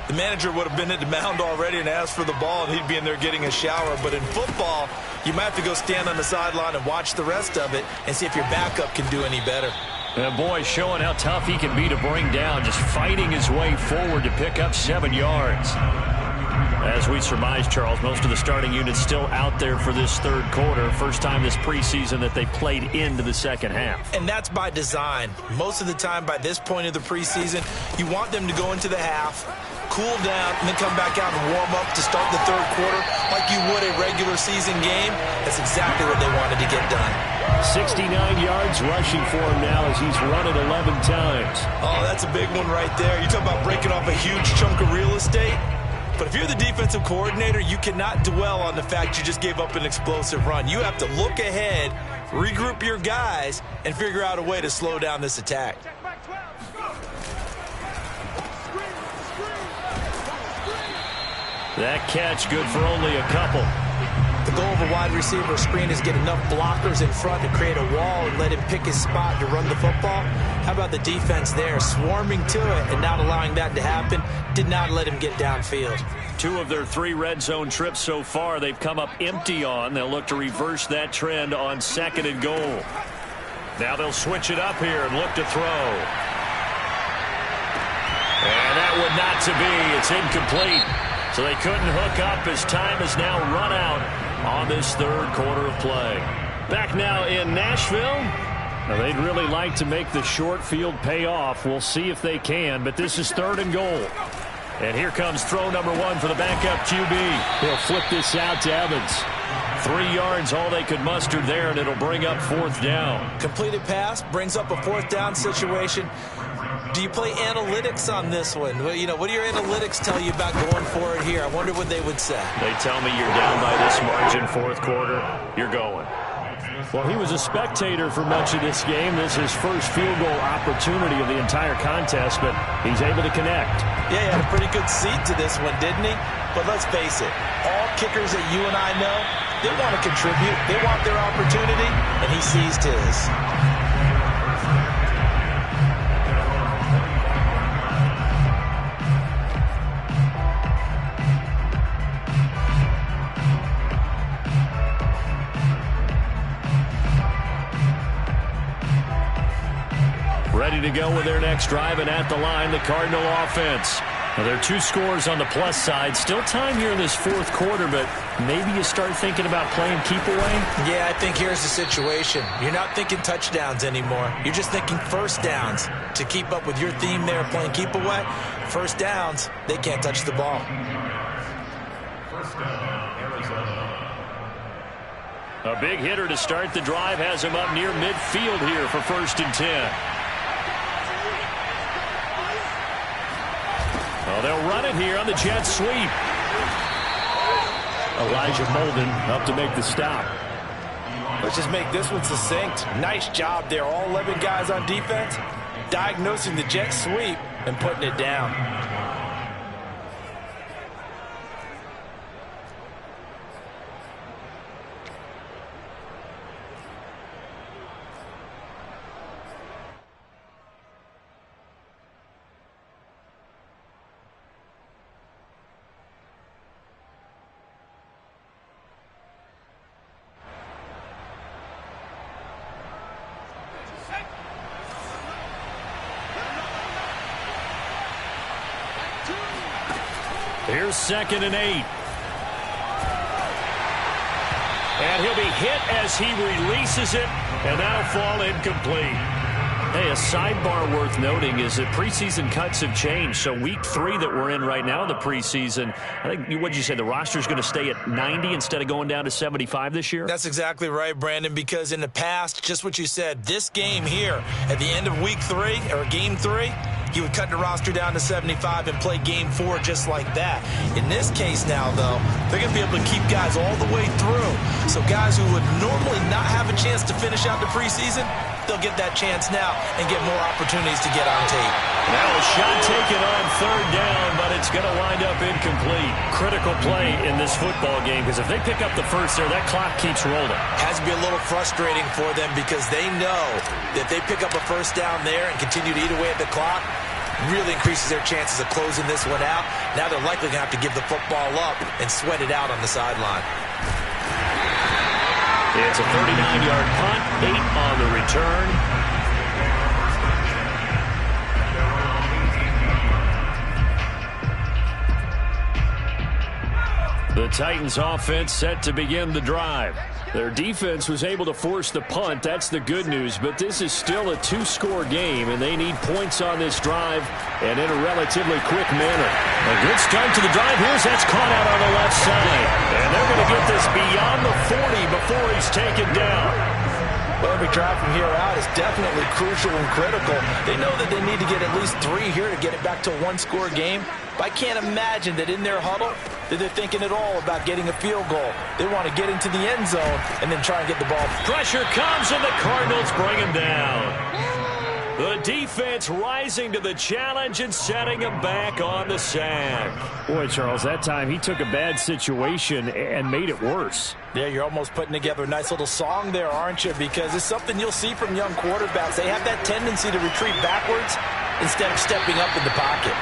the manager would have been at the mound already and asked for the ball, and he'd be in there getting a shower. But in football, you might have to go stand on the sideline and watch the rest of it and see if your backup can do any better. And boy, showing how tough he can be to bring down, just fighting his way forward to pick up 7 yards. As we surmise, Charles, most of the starting units still out there for this third quarter. First time this preseason that they played into the second half. And that's by design. Most of the time by this point of the preseason, you want them to go into the half, cool down, and then come back out and warm up to start the third quarter like you would a regular season game. That's exactly what they wanted to get done. 69 yards rushing for him now as he's run it 11 times. Oh, that's a big one right there. You talk about breaking off a huge chunk of real estate. But if you're the defensive coordinator, you cannot dwell on the fact you just gave up an explosive run. You have to look ahead, regroup your guys, and figure out a way to slow down this attack. That catch good for only a couple. The goal of a wide receiver screen is get enough blockers in front to create a wall and let him pick his spot to run the football. How about the defense there, swarming to it and not allowing that to happen? Did not let him get downfield. 2 of their 3 red zone trips so far, they've come up empty on. They'll look to reverse that trend on 2nd and goal. Now they'll switch it up here and look to throw. And that would not to be. It's incomplete. So they couldn't hook up as time has now run out on this 3rd quarter of play. Back now in Nashville. Now they'd really like to make the short field pay off. We'll see if they can, but this is 3rd and goal. And here comes throw number 1 for the backup QB. He'll flip this out to Evans. 3 yards, all they could muster there, and it'll bring up 4th down. Completed pass brings up a 4th down situation. Do you play analytics on this one? Well, you know, what do your analytics tell you about going for it here? I wonder what they would say. They tell me you're down by this margin, 4th quarter. You're going. Well, he was a spectator for much of this game. This is his first field goal opportunity of the entire contest, but he's able to connect. Yeah, he had a pretty good seat to this one, didn't he? But let's face it, all kickers that you and I know, they want to contribute. They want their opportunity, and he seized his. Ready to go with their next drive, and at the line, the Cardinal offense. Now, there are 2 scores on the plus side. Still time here in this 4th quarter, but maybe you start thinking about playing keep away? Yeah, I think here's the situation. You're not thinking touchdowns anymore. You're just thinking 1st downs. To keep up with your theme there, playing keep away, 1st downs, they can't touch the ball. 1st down, Arizona. A big hitter to start the drive has him up near midfield here for 1st and 10. Oh, they'll run it here on the jet sweep. Elijah Molden up to make the stop. Let's just make this one succinct. Nice job there. All 11 guys on defense diagnosing the jet sweep and putting it down. Here's 2nd and 8. And he'll be hit as he releases it, and that'll fall incomplete. Hey, a sidebar worth noting is that preseason cuts have changed. So week 3 that we're in right now, the preseason, I think, what did you say, the roster's going to stay at 90 instead of going down to 75 this year? That's exactly right, Brandon, because in the past, just what you said, this game here, at the end of week 3, or game 3, he would cut the roster down to 75 and play game 4 just like that. In this case now, though, they're going to be able to keep guys all the way through. So guys who would normally not have a chance to finish out the preseason, they'll get that chance now and get more opportunities to get on tape. Now a shot taken on 3rd down, but it's going to wind up incomplete. Critical play in this football game, because if they pick up the 1st there, that clock keeps rolling. Has to be a little frustrating for them because they know that they pick up a 1st down there and continue to eat away at the clock, really increases their chances of closing this one out. Now they're likely going to have to give the football up and sweat it out on the sideline. It's a 39-yard punt, 8 on the return. The Titans offense set to begin the drive. Their defense was able to force the punt. That's the good news. But this is still a 2-score game, and they need points on this drive and in a relatively quick manner. A good start to the drive. That's caught out on the left side. And they're going to get this beyond the 40 before he's taken down. Well, every drive from here out is definitely crucial and critical. They know that they need to get at least 3 here to get it back to a one-score game. But I can't imagine that in their huddle that they're thinking at all about getting a field goal. They want to get into the end zone and then try and get the ball. Pressure comes, and the Cardinals bring him down. The defense rising to the challenge and setting him back on the sack. Boy, Charles, that time he took a bad situation and made it worse. Yeah, you're almost putting together a nice little song there, aren't you? Because it's something you'll see from young quarterbacks. They have that tendency to retreat backwards instead of stepping up in the pocket.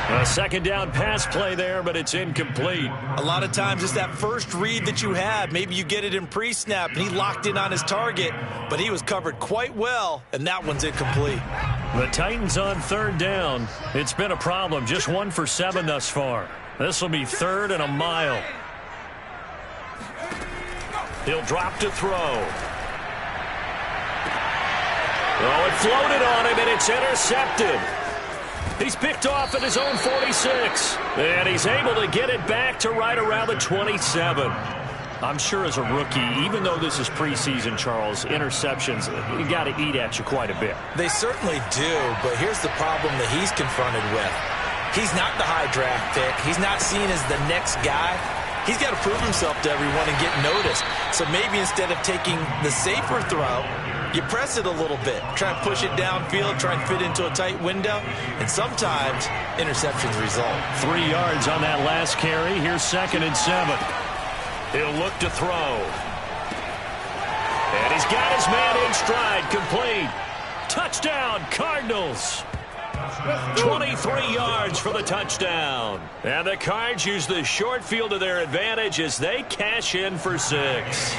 A second down pass play there, but it's incomplete. A lot of times it's that first read that you have. Maybe you get it in pre-snap, and he locked in on his target, but he was covered quite well, and that one's incomplete. The Titans on third down. It's been a problem. Just 1 for 7 thus far. This will be 3rd and a mile. He'll drop to throw. Oh, it floated on him, and it's intercepted. He's picked off at his own 46. And he's able to get it back to right around the 27. I'm sure as a rookie, even though this is preseason, Charles, interceptions, you got to eat at you quite a bit. They certainly do, but here's the problem that he's confronted with. He's not the high draft pick. He's not seen as the next guy. He's got to prove himself to everyone and get noticed. So maybe instead of taking the safer throw, you press it a little bit. Try and push it downfield, try and fit into a tight window. And sometimes interceptions result. 3 yards on that last carry. Here's 2nd and 7. He'll look to throw. And he's got his man in stride. Complete. Touchdown, Cardinals. 23 yards for the touchdown. And the Cards use the short field to their advantage as they cash in for 6.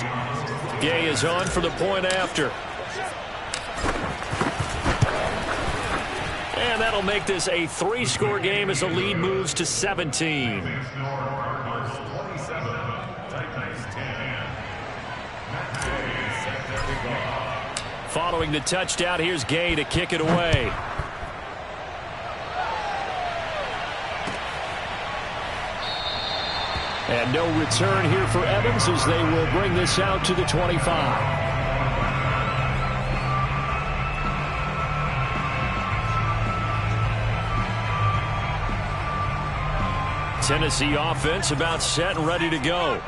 Gay is on for the point after. And that'll make this a 3-score game as the lead moves to 17. Following the touchdown, here's Gay to kick it away. And no return here for Evans as they will bring this out to the 25. Tennessee offense about set and ready to go.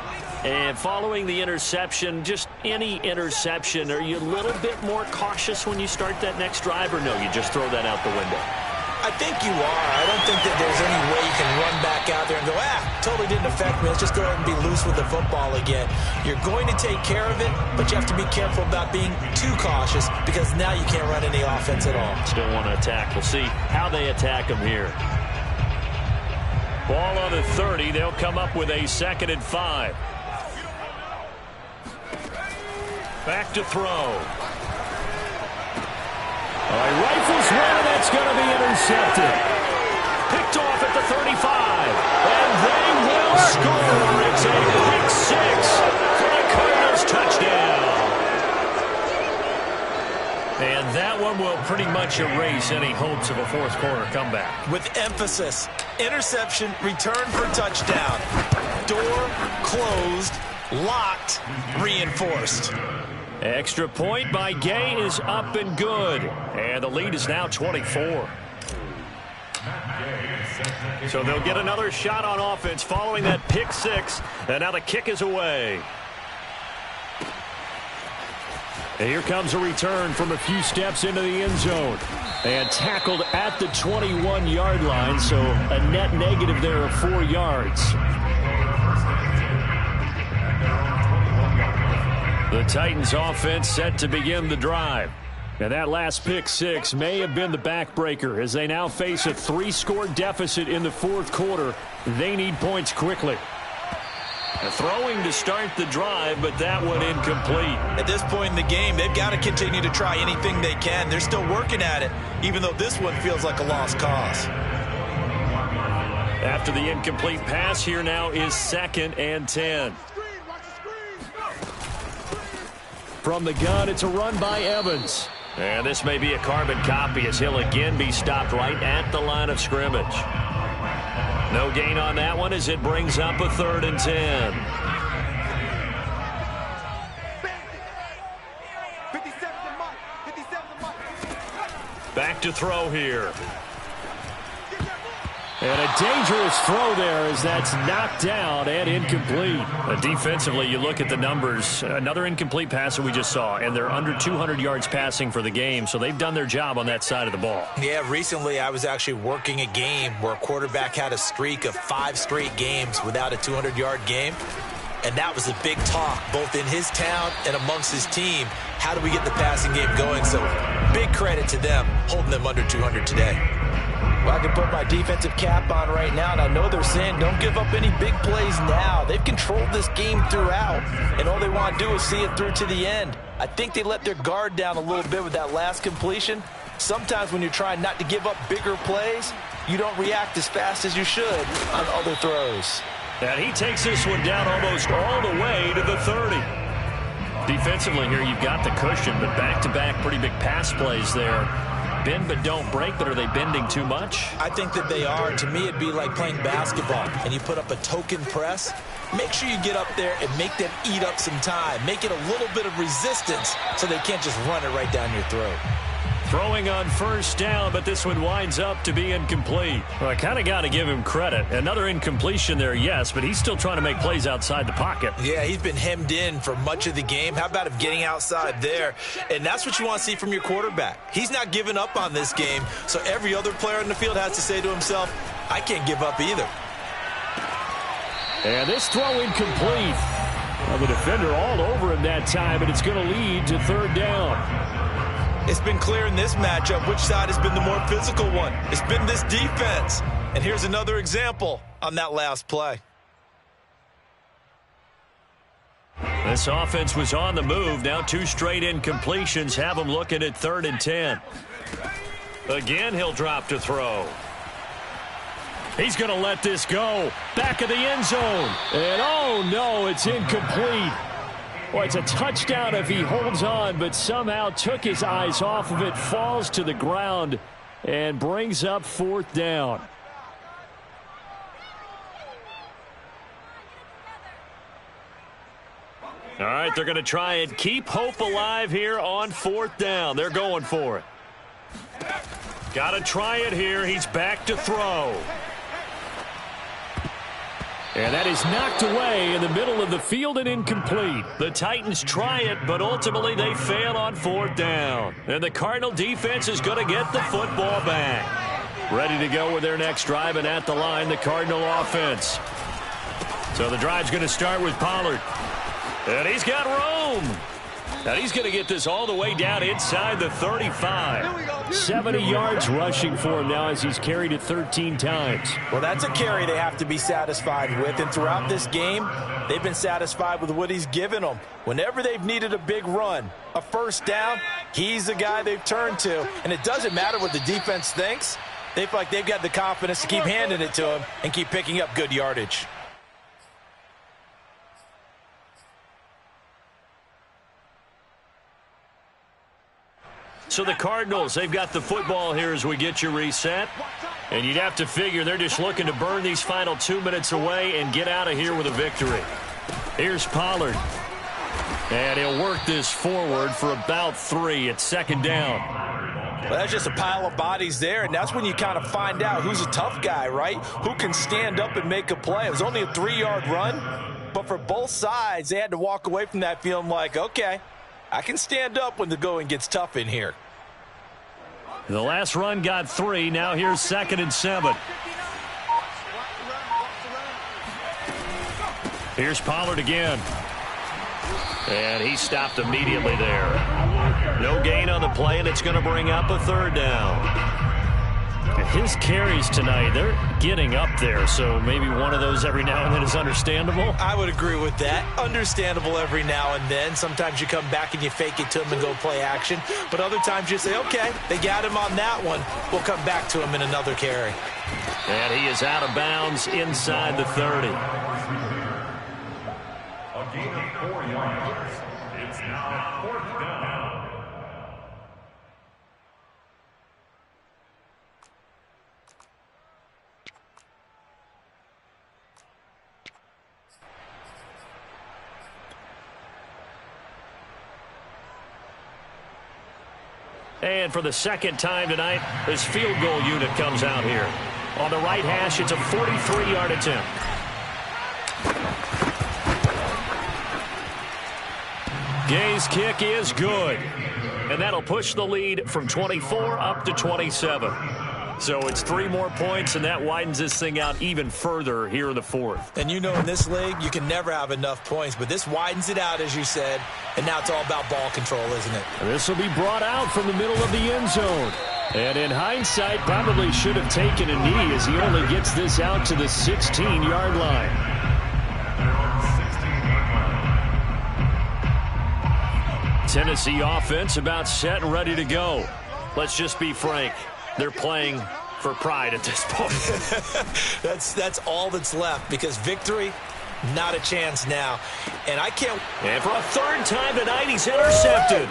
And following the interception, just any interception, are you a little bit more cautious when you start that next drive, or no, you just throw that out the window? I think you are. I don't think that there's any way you can run back out there and go, totally didn't affect me. Let's just go ahead and be loose with the football again. You're going to take care of it, but you have to be careful about being too cautious because now you can't run any offense at all. Still want to attack. We'll see how they attack them here. Ball on the 30. They'll come up with a 2nd and 5. Back to throw. He rifles one, and that's going to be intercepted. Picked off at the 35. And they will score. It's a pick 6 for the Cardinals touchdown. And that one will pretty much erase any hopes of a fourth-quarter comeback. With emphasis, interception, return for touchdown. Door closed, locked, reinforced. Extra point by Gay is up and good. And the lead is now 24. So they'll get another shot on offense following that pick 6. And now the kick is away. And here comes a return from a few steps into the end zone. And tackled at the 21-yard line, so a net negative there of 4 yards. The Titans offense set to begin the drive. And that last pick 6 may have been the backbreaker as they now face a 3-score deficit in the fourth quarter. They need points quickly. Throwing to start the drive, but that one incomplete. At this point in the game, they've got to continue to try anything they can. They're still working at it, even though this one feels like a lost cause. After the incomplete pass, here now is 2nd and 10. From the gun, it's a run by Evans. And this may be a carbon copy as he'll again be stopped right at the line of scrimmage. No gain on that one as it brings up a 3rd and 10. back to throw here. And a dangerous throw there as that's knocked down and incomplete. Defensively, you look at the numbers. Another incomplete pass that we just saw, and they're under 200 yards passing for the game, so they've done their job on that side of the ball. Yeah, recently I was actually working a game where a quarterback had a streak of 5 straight games without a 200-yard game. And that was a big talk, both in his town and amongst his team. How do we get the passing game going? So big credit to them, holding them under 200 today. Well, I can put my defensive cap on right now, and I know they're saying don't give up any big plays now. They've controlled this game throughout, and all they want to do is see it through to the end. I think they let their guard down a little bit with that last completion. Sometimes when you're trying not to give up bigger plays, you don't react as fast as you should on other throws. And he takes this one down almost all the way to the 30. Defensively here, you've got the cushion, but back-to-back pretty big pass plays there. Bend but don't break, but are they bending too much? I think that they are. To me, it'd be like playing basketball, and you put up a token press. Make sure you get up there and make them eat up some time. Make it a little bit of resistance so they can't just run it right down your throat. Throwing on first down, but this one winds up to be incomplete. Well, I kind of got to give him credit. Another incompletion there, yes, but he's still trying to make plays outside the pocket. Yeah, he's been hemmed in for much of the game. How about him getting outside there? And that's what you want to see from your quarterback. He's not giving up on this game, so every other player in the field has to say to himself, I can't give up either. And this throw incomplete. Well, the defender all over him that time, and it's going to lead to third down. It's been clear in this matchup which side has been the more physical one. It's been this defense. And here's another example on that last play. This offense was on the move. Now 2 straight incompletions have them looking at 3rd and 10. Again, he'll drop to throw. He's going to let this go. Back of the end zone. And oh no, it's incomplete. Well, it's a touchdown if he holds on, but somehow took his eyes off of it, falls to the ground, and brings up 4th down. All right, they're going to try and keep hope alive here on 4th down. They're going for it. Got to try it here. He's back to throw. And that is knocked away in the middle of the field and incomplete. The Titans try it, but ultimately they fail on 4th down. And the Cardinal defense is going to get the football back. Ready to go with their next drive, and at the line, the Cardinal offense. So the drive's going to start with Pollard. And he's got room. And he's going to get this all the way down inside the 35. 70 yards rushing for him now as he's carried it 13 times. Well, that's a carry they have to be satisfied with. And throughout this game, they've been satisfied with what he's given them. Whenever they've needed a big run, a first down, he's the guy they've turned to. And it doesn't matter what the defense thinks. They feel like they've got the confidence to keep handing it to him and keep picking up good yardage. So the Cardinals, they've got the football here as we get you reset. And you'd have to figure they're just looking to burn these final 2 minutes away and get out of here with a victory. Here's Pollard. And he'll work this forward for about 3 at 2nd down. Well, that's just a pile of bodies there, and that's when you kind of find out who's a tough guy, right? Who can stand up and make a play. It was only a 3-yard run, but for both sides, they had to walk away from that feeling like, okay, I can stand up when the going gets tough in here. The last run got 3. Now here's 2nd and 7. Here's Pollard again. And he stopped immediately there. No gain on the play, and it's going to bring up a 3rd down. His carries tonight, they're getting up there, so maybe one of those every now and then is understandable. I would agree with that. Understandable every now and then. Sometimes you come back and you fake it to him and go play action. But other times you say, okay, they got him on that one. We'll come back to him in another carry. And he is out of bounds inside the 30. A gain of 4 yards. It's now 4th down. And for the second time tonight, this field goal unit comes out here. On the right hash, it's a 43-yard attempt. Gay's kick is good. And that'll push the lead from 24 up to 27. So it's 3 more points, and that widens this thing out even further here in the fourth. And you know, in this league, you can never have enough points, but this widens it out, as you said, and now it's all about ball control, isn't it? This will be brought out from the middle of the end zone. And in hindsight, probably should have taken a knee as he only gets this out to the 16-yard line. Tennessee offense about set and ready to go. Let's just be frank. They're playing for pride at this point. That's all that's left, because victory, not a chance now. And I can't. And for a third time tonight, he's intercepted.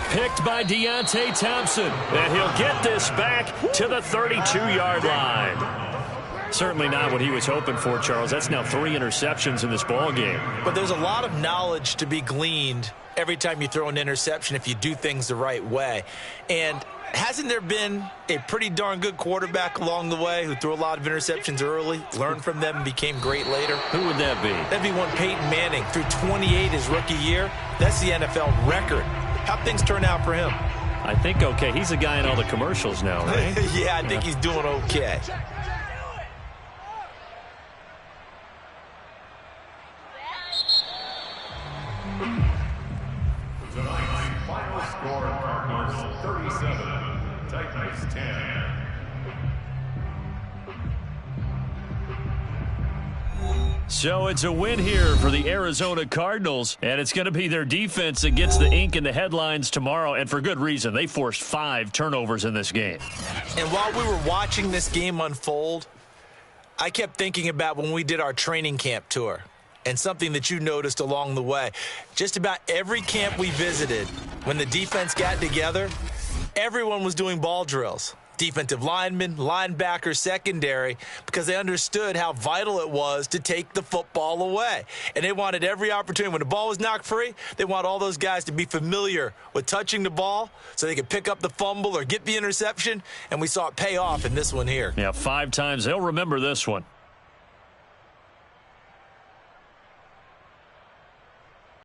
Picked by Deontay Thompson. And he'll get this back to the 32-yard line. Certainly not what he was hoping for, Charles. That's now 3 interceptions in this ball game. But there's a lot of knowledge to be gleaned every time you throw an interception if you do things the right way. And hasn't there been a pretty darn good quarterback along the way who threw a lot of interceptions early, learned from them, and became great later? Who would that be? That'd be one Peyton Manning. Threw 28 his rookie year. That's the NFL record. How'd things turn out for him? I think okay. He's a guy in all the commercials now, right? Yeah, I think he's doing okay. Tonight's final score, Cardinals 37, Titans 10. So it's a win here for the Arizona Cardinals, and it's going to be their defense that gets the ink in the headlines tomorrow, and for good reason. They forced 5 turnovers in this game. And while we were watching this game unfold, I kept thinking about when we did our training camp tour, and something that you noticed along the way. Just about every camp we visited, when the defense got together, everyone was doing ball drills. Defensive linemen, linebackers, secondary, because they understood how vital it was to take the football away. And they wanted every opportunity. When the ball was knocked free, they want all those guys to be familiar with touching the ball so they could pick up the fumble or get the interception. And we saw it pay off in this one here. Yeah, 5 times. They'll remember this one.